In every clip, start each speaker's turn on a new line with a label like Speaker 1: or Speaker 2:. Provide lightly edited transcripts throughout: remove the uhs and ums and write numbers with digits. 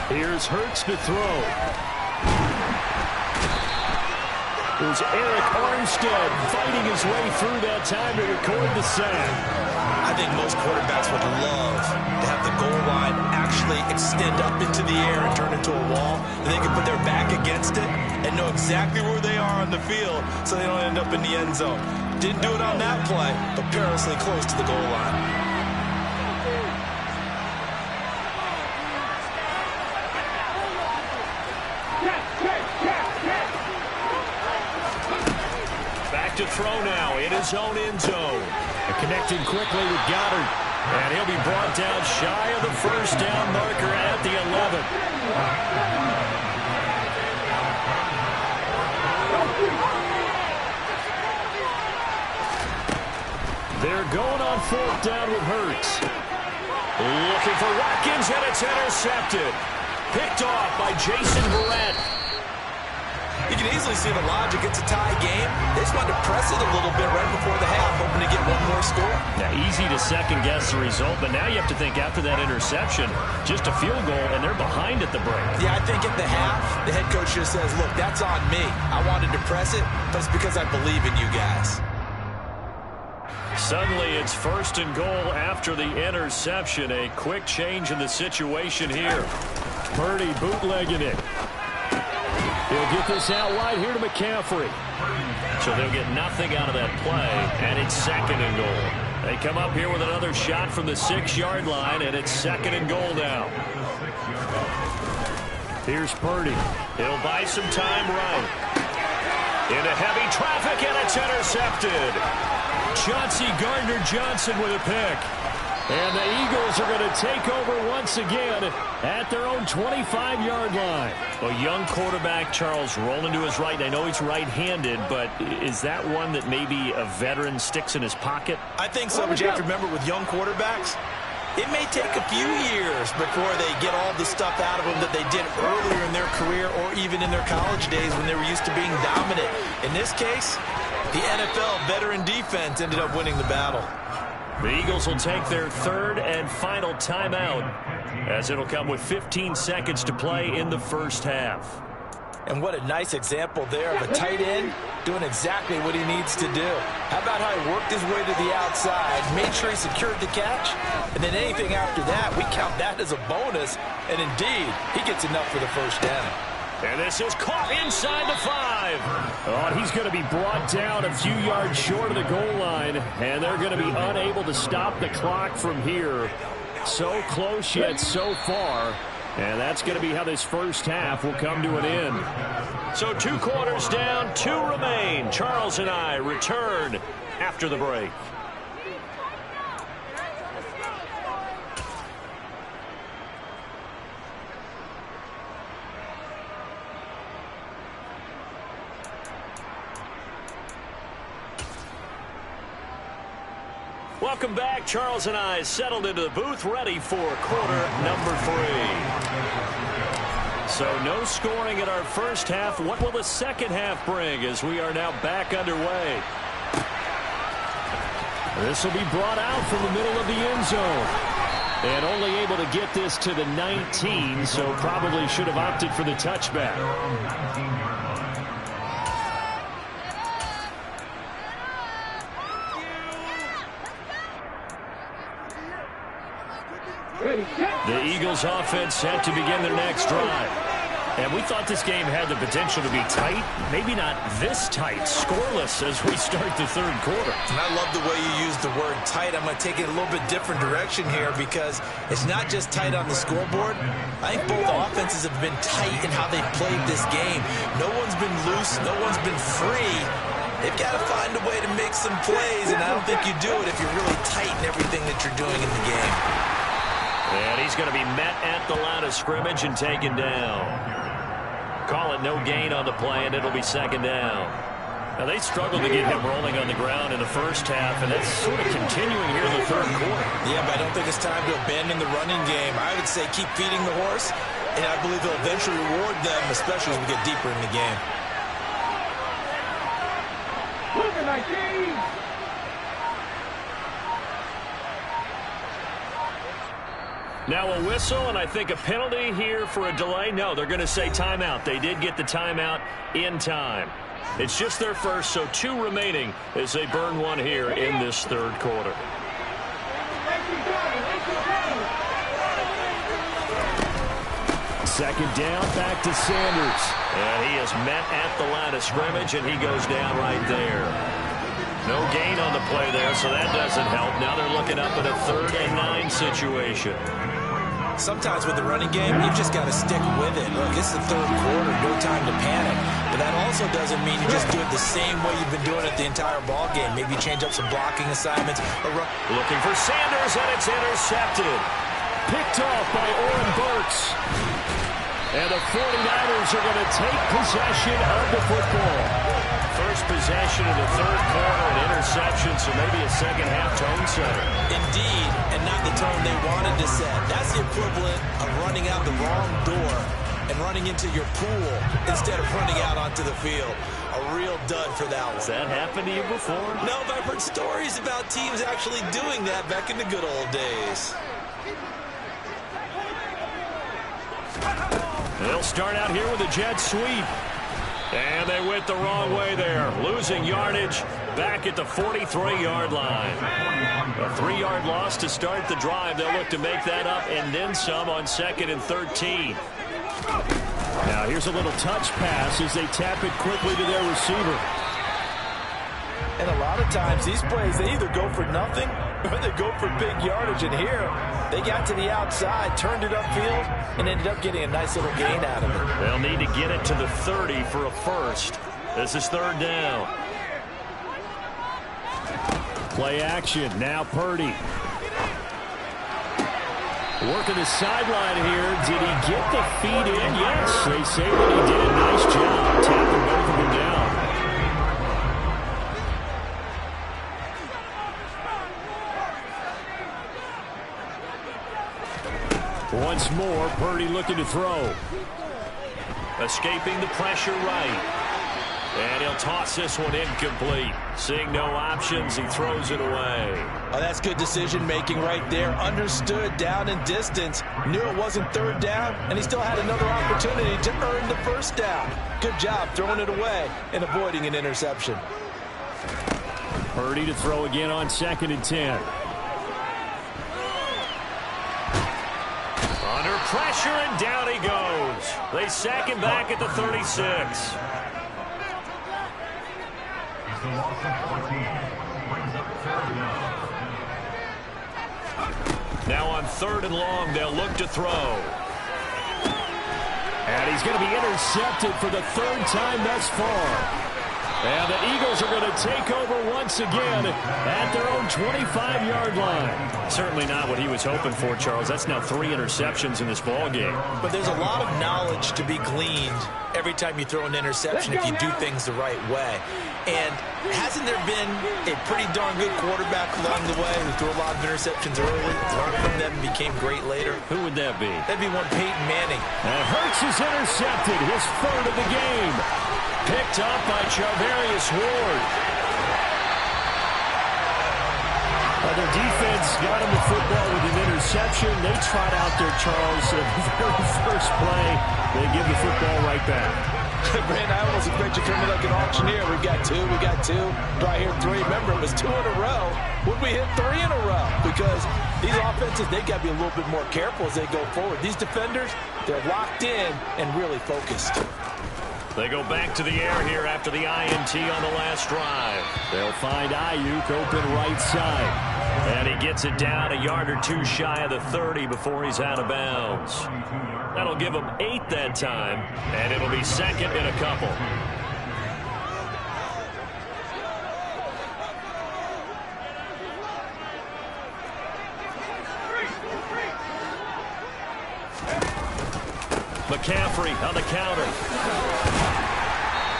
Speaker 1: Here's Hurts to throw. There's Eric Armstead fighting his way through that time to record the sack.
Speaker 2: I think most quarterbacks would love to have the goal line actually extend up into the air and turn into a wall, and they can put their back against it and know exactly where they are on the field so they don't end up in the end zone. Didn't do it on that play, but perilously close to the goal line.
Speaker 1: To throw now in his own end zone. Connecting quickly with Goddard. And he'll be brought down shy of the first down marker at the 11. They're going on fourth down with Hurts. Looking for Watkins, and it's intercepted. Picked off by Jason Verrett.
Speaker 2: You can easily see the logic. It's a tie game. They just wanted to press it a little bit right before the half, hoping to get one more score.
Speaker 1: Now, easy to second-guess the result, but now you have to think after that interception, just a field goal, and they're behind at the break.
Speaker 2: Yeah, I think at the half, the head coach just says, look, that's on me. I wanted to press it, but it's because I believe in you guys.
Speaker 1: Suddenly, it's first and goal after the interception. A quick change in the situation here. Purdy bootlegging it. He'll get this out wide here to McCaffrey. So they'll get nothing out of that play, and it's second and goal. They come up here with another shot from the 6-yard line, and it's second and goal now. Here's Purdy. He'll buy some time right. Into heavy traffic, and it's intercepted. Chauncey Gardner-Johnson with a pick. And the Eagles are going to take over once again at their own 25-yard line. A young quarterback, Charles, rolling to his right. I know he's right-handed, but is that one that maybe a veteran sticks in his pocket?
Speaker 2: I think so, but you have to remember with young quarterbacks, it may take a few years before they get all the stuff out of them that they did earlier in their career or even in their college days when they were used to being dominant. In this case, the NFL veteran defense ended up winning the battle.
Speaker 1: The Eagles will take their third and final timeout as it'll come with 15 seconds to play in the first half.
Speaker 2: And what a nice example there of a tight end doing exactly what he needs to do. How about how he worked his way to the outside, made sure he secured the catch, and then anything after that, we count that as a bonus. And indeed, he gets enough for the first down.
Speaker 1: And this is caught inside the 5. Oh, he's going to be brought down a few yards short of the goal line, and they're going to be unable to stop the clock from here. So close yet so far, and that's going to be how this first half will come to an end. So 2 quarters down, 2 remain. Charles and I return after the break. Welcome back. Charles and I settled into the booth, ready for quarter number 3. So no scoring in our first half. What will the second half bring as we are now back underway? This will be brought out from the middle of the end zone. And only able to get this to the 19, so probably should have opted for the touchback. The Eagles offense set to begin their next drive. And we thought this game had the potential to be tight. Maybe not this tight, scoreless as we start the third quarter.
Speaker 2: And I love the way you use the word tight. I'm going to take it a little bit different direction here because it's not just tight on the scoreboard. I think both offenses have been tight in how they've played this game. No one's been loose. No one's been free. They've got to find a way to make some plays, and I don't think you do it if you're really tight in everything that you're doing in the game.
Speaker 1: And he's going to be met at the line of scrimmage and taken down. Call it no gain on the play, and it'll be second down. Now, they struggled to get him rolling on the ground in the first half, and that's sort of continuing here in the third quarter.
Speaker 2: Yeah, but I don't think it's time to abandon the running game. I would say keep feeding the horse, and I believe they'll eventually reward them, especially as we get deeper in the game.
Speaker 3: Look at 19!
Speaker 1: Now a whistle, and I think a penalty here for a delay. No, they're going to say timeout. They did get the timeout in time. It's just their first, so 2 remaining as they burn one here in this third quarter.
Speaker 3: Second down, back to Sanders.
Speaker 1: And he is met at the line of scrimmage, and he goes down right there. No gain on the play there, so that doesn't help. Now they're looking up at a 3rd and 9 situation.
Speaker 2: Sometimes with the running game, you've just got to stick with it. Look, it's the third quarter, no time to panic. But that also doesn't mean you just do it the same way you've been doing it the entire ball game. Maybe change up some blocking assignments.
Speaker 1: Looking for Sanders, and it's intercepted.
Speaker 3: Picked off by Oren Burks. And the 49ers are going to take possession of the football.
Speaker 1: First possession of the third quarter, an interception, so maybe a second-half tone setter.
Speaker 2: Indeed, and not the tone they wanted to set. That's the equivalent of running out the wrong door and running into your pool instead of running out onto the field. A real dud for that one.
Speaker 1: Has that happened to you before?
Speaker 2: No, but I've heard stories about teams actually doing that back in the good old days.
Speaker 1: They'll start out here with a jet sweep. And they went the wrong way there. Losing yardage back at the 43-yard line. A 3-yard loss to start the drive. They'll look to make that up and then some on 2nd and 13.
Speaker 3: Now here's a little touch pass as they tap it quickly to their receiver.
Speaker 4: And a lot of times these plays, they either go for nothing or they go for big yardage. And here, they got to the outside, turned it upfield, and ended up getting a nice little gain out of it.
Speaker 1: They'll need to get it to the 30 for a first. This is 3rd down.
Speaker 3: Play action. Now Purdy. Working the sideline here. Did he get the feet in? Yes, they say that he did. Nice job tapping both of them down. Once more, Purdy looking to throw.
Speaker 1: Escaping the pressure right. And he'll toss this one incomplete. Seeing no options, he throws it away.
Speaker 4: Oh, that's good decision-making right there. Understood down and distance. Knew it wasn't 3rd down, and he still had another opportunity to earn the 1st down. Good job throwing it away and avoiding an interception.
Speaker 3: Purdy to throw again on 2nd and 10.
Speaker 1: Under pressure, and down he goes. They sack him back at the 36. Now on 3rd and long, they'll look to throw.
Speaker 3: And he's going to be intercepted for the 3rd time thus far. And the Eagles are going to take over once again at their own 25-yard line.
Speaker 1: Certainly not what he was hoping for, Charles. That's now 3 interceptions in this ball game.
Speaker 2: But there's a lot of knowledge to be gleaned every time you throw an interception if you do things the right way. And hasn't there been a pretty darn good quarterback along the way who threw a lot of interceptions early, learned from them, and became great later?
Speaker 1: Who would that be?
Speaker 2: That'd be one Peyton Manning.
Speaker 3: And Hurts is intercepted, his 3rd of the game.
Speaker 1: Picked up by Charvarius Ward.
Speaker 3: Their defense got him the football with an interception. They trot out there, Charles, at the very first play. They give the football right back.
Speaker 4: Brand, I almost expect you to turn me like an auctioneer. We got 2, we got 2. Do I hear 3? Remember, it was 2 in a row. Would we hit 3 in a row? Because these offenses, they got to be a little bit more careful as they go forward. These defenders, they're locked in and really focused.
Speaker 1: They go back to the air here after the INT on the last drive.
Speaker 3: They'll find Ayuk open right side.
Speaker 1: And he gets it down a yard or 2 shy of the 30 before he's out of bounds. That'll give him 8 that time, and it'll be 2nd and a couple. McCaffrey on the counter.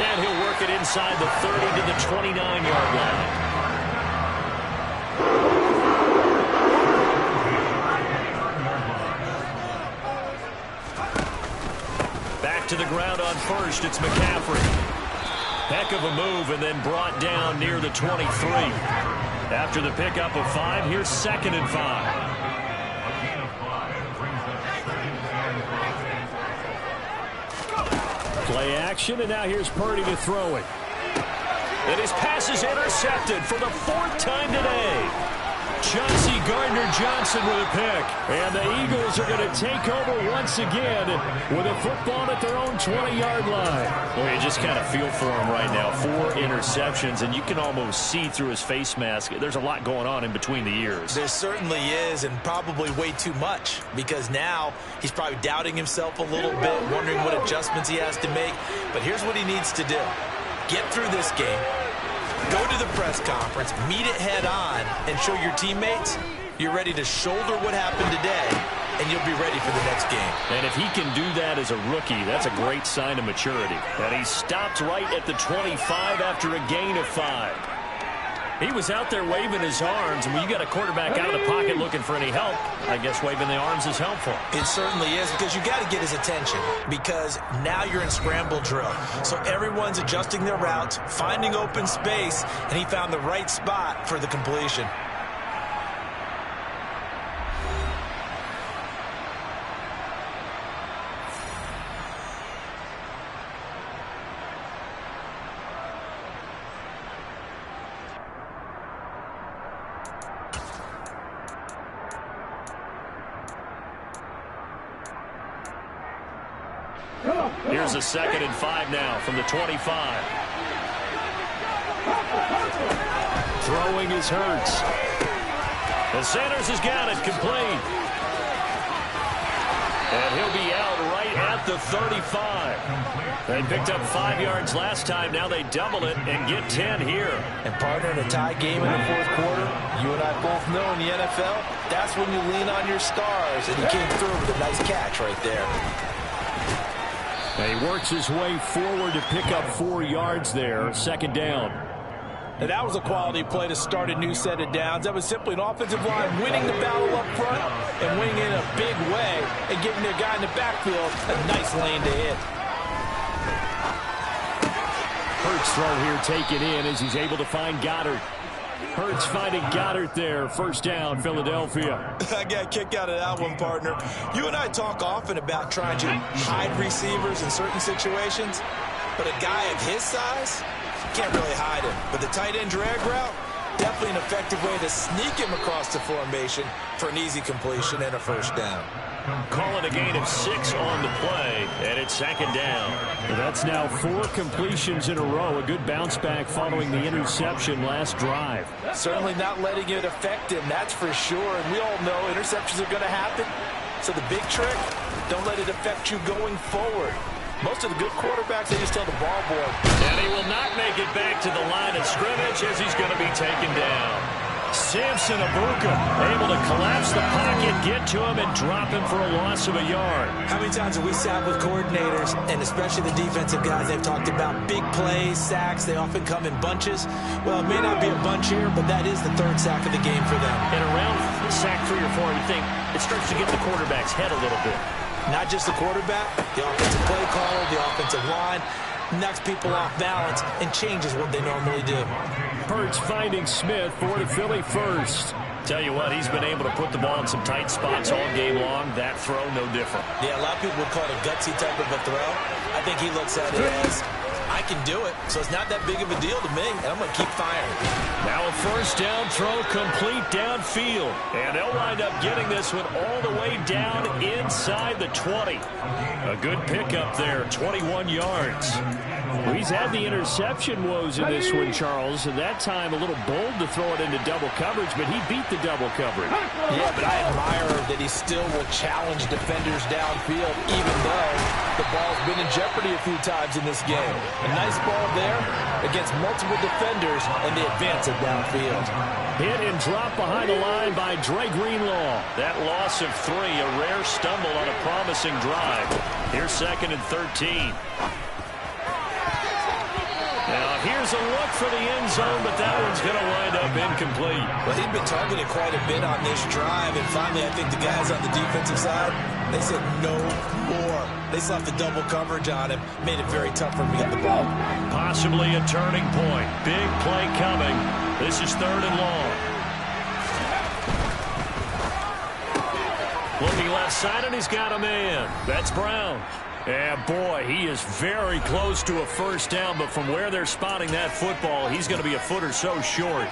Speaker 1: And he'll work it inside the 30 to the 29-yard line. Back to the ground on 1st, it's McCaffrey. Heck of a move, and then brought down near the 23. After the pickup of 5, here's 2nd and 5.
Speaker 3: play action, and now here's Purdy to throw it.
Speaker 1: And his pass is intercepted for the 4th time today. Chauncey Gardner-Johnson with a pick. And the Eagles are going to take over once again with a football at their own 20-yard line.
Speaker 5: Well, you just kind of feel for him right now. 4 interceptions, and you can almost see through his face mask. There's a lot going on in between the ears.
Speaker 2: There certainly is, and probably way too much, because now he's probably doubting himself a little bit, wondering what adjustments he has to make. But here's what he needs to do. Get through this game. Go to the press conference, meet it head on, and show your teammates you're ready to shoulder what happened today, and you'll be ready for the next game.
Speaker 5: And if he can do that as a rookie, that's a great sign of maturity.
Speaker 1: And he stopped right at the 25 after a gain of 5. He was out there waving his arms, and when you got a quarterback out of the pocket looking for any help, I guess waving the arms is helpful.
Speaker 2: It certainly is, because you got to get his attention, because now you're in scramble drill. So everyone's adjusting their routes, finding open space, and he found the right spot for the completion.
Speaker 1: Here's a 2nd and 5 now from the 25.
Speaker 3: Throwing is Hurts.
Speaker 1: And Sanders has got it complete. And he'll be out right at the 35. They picked up 5 yards last time. Now they double it and get 10 here.
Speaker 4: And partner, in a tie game in the 4th quarter, you and I both know in the NFL, that's when you lean on your stars. And he came through with a nice catch right there.
Speaker 3: He works his way forward to pick up 4 yards there. 2nd down.
Speaker 4: And that was a quality play to start a new set of downs. That was simply an offensive line winning the battle up front and winning in a big way and giving their guy in the backfield a nice lane to hit.
Speaker 3: Hurts throw here taken in as he's able to find Goddard. Hurts finding Goddard there. 1st down, Philadelphia.
Speaker 2: I got a kick out of that one, partner. You and I talk often about trying to hide receivers in certain situations, but a guy of his size, can't really hide him. But the tight end drag route, definitely an effective way to sneak him across the formation for an easy completion and a 1st down.
Speaker 1: Call it a gain of 6 on the play, and it's 2nd down.
Speaker 3: Well, that's now 4 completions in a row. A good bounce back following the interception last drive.
Speaker 4: Certainly not letting it affect him, that's for sure. And we all know interceptions are going to happen. So the big trick, don't let it affect you going forward. Most of the good quarterbacks, they just tell the ball boy.
Speaker 1: And he will not make it back to the line of scrimmage as he's going to be taken down. Samson Abuka able to collapse the pocket, get to him, and drop him for a loss of a yard.
Speaker 2: How many times have we sat with coordinators, and especially the defensive guys, they've talked about big plays, sacks. They often come in bunches. Well, it may not be a bunch here, but that is the 3rd sack of the game for them.
Speaker 1: And around sack 3 or 4, you think it starts to get in the quarterback's head a little bit.
Speaker 2: Not just the quarterback, the offensive play caller, the offensive line, knocks people off balance and changes what they normally do.
Speaker 3: Hurts finding Smith for the Philly 1st.
Speaker 1: Tell you what, he's been able to put the ball in some tight spots all game long. That throw, no different.
Speaker 2: Yeah, a lot of people would call it a gutsy type of a throw. I think he looks at it as, I can do it, so it's not that big of a deal to me, and I'm going to keep firing.
Speaker 1: Now a 1st down throw complete downfield. And they'll wind up getting this one all the way down inside the 20. A good pickup there, 21 yards.
Speaker 3: Well, he's had the interception woes in this one, Charles, and that time a little bold to throw it into double coverage, but he beat the double coverage.
Speaker 4: Yeah, but I admire that he still will challenge defenders downfield, even though the ball's been in jeopardy a few times in this game. A nice ball there against multiple defenders, and they advance it downfield.
Speaker 3: Hit and drop behind the line by Dre Greenlaw.
Speaker 1: That loss of 3, a rare stumble on a promising drive. Here's 2nd and 13. Now here's a look for the end zone, but that one's going to wind up incomplete.
Speaker 2: Well, he'd been targeted quite a bit on this drive, and finally I think the guys on the defensive side, they said no more. They slapped the double coverage on him, made it very tough for him to get the ball.
Speaker 1: Possibly a turning point. Big play coming. This is 3rd and long. Looking left side, and he's got a man. That's Brown.
Speaker 3: And boy, he is very close to a first down, but from where they're spotting that football, he's going to be a foot or so short.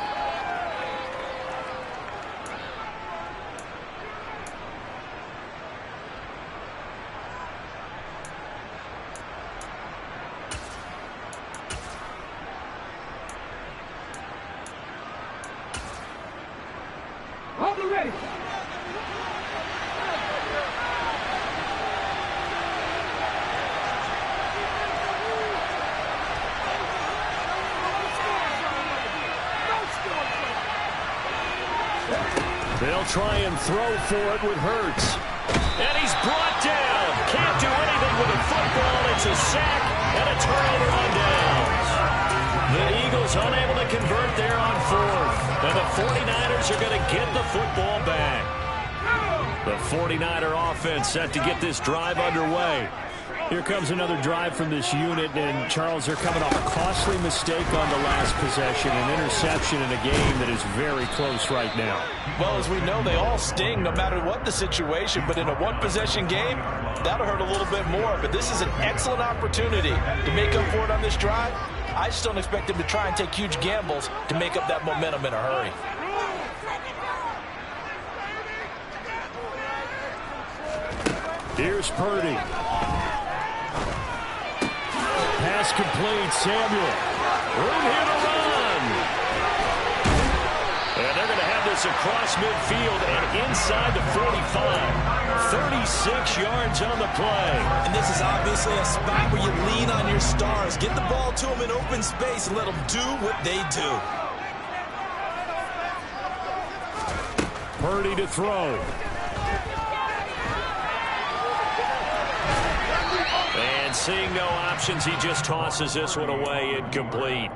Speaker 6: Ready.
Speaker 3: They'll try and throw for it with Hurts. And he's brought down. Can't do anything with a football. It's a sack and a turnover on downs. The Eagles unable to convert there on fourth. And the 49ers are going to get the football back. The 49er offense set to get this drive underway. Here comes another drive from this unit, and Charles, they're coming off a costly mistake on the last possession, an interception in a game that is very close right now.
Speaker 4: Well, as we know, they all sting no matter what the situation, but in a one-possession game, that'll hurt a little bit more. But this is an excellent opportunity to make up for it on this drive. I just don't expect them to try and take huge gambles to make up that momentum in a hurry.
Speaker 3: Here's Purdy. Pass complete, Samuel. Room here to run. And they're going to have this across midfield and inside the 45. 36 yards on the play.
Speaker 2: And this is obviously a spot where you lean on your stars. Get the ball to them in open space and let them do what they do.
Speaker 3: Purdy to throw. And seeing no options, he just tosses this one away, incomplete.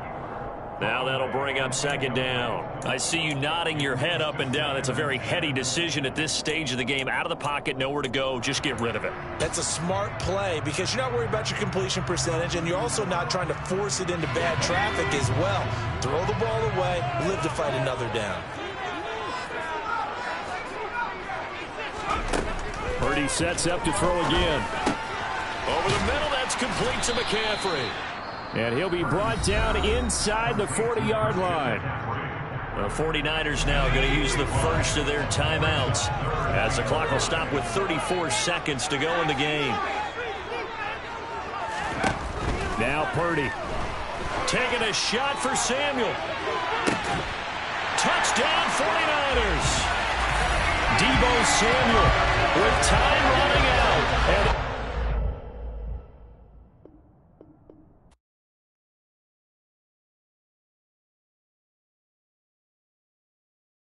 Speaker 3: Now that'll bring up second down. I see you nodding your head up and down. It's a very heady decision at this stage of the game. Out of the pocket, nowhere to go. Just get rid of it.
Speaker 2: That's a smart play because you're not worried about your completion percentage, and you're also not trying to force it into bad traffic as well. Throw the ball away, live to fight another down.
Speaker 3: Purdy sets up to throw again.
Speaker 1: Over the middle, that's complete to McCaffrey.
Speaker 3: And he'll be brought down inside the 40-yard line.
Speaker 1: The 49ers now going to use the first of their timeouts as the clock will stop with 34 seconds to go in the game.
Speaker 3: Now Purdy.
Speaker 1: Taking a shot for Samuel. Touchdown 49ers. Deebo Samuel with time running out. And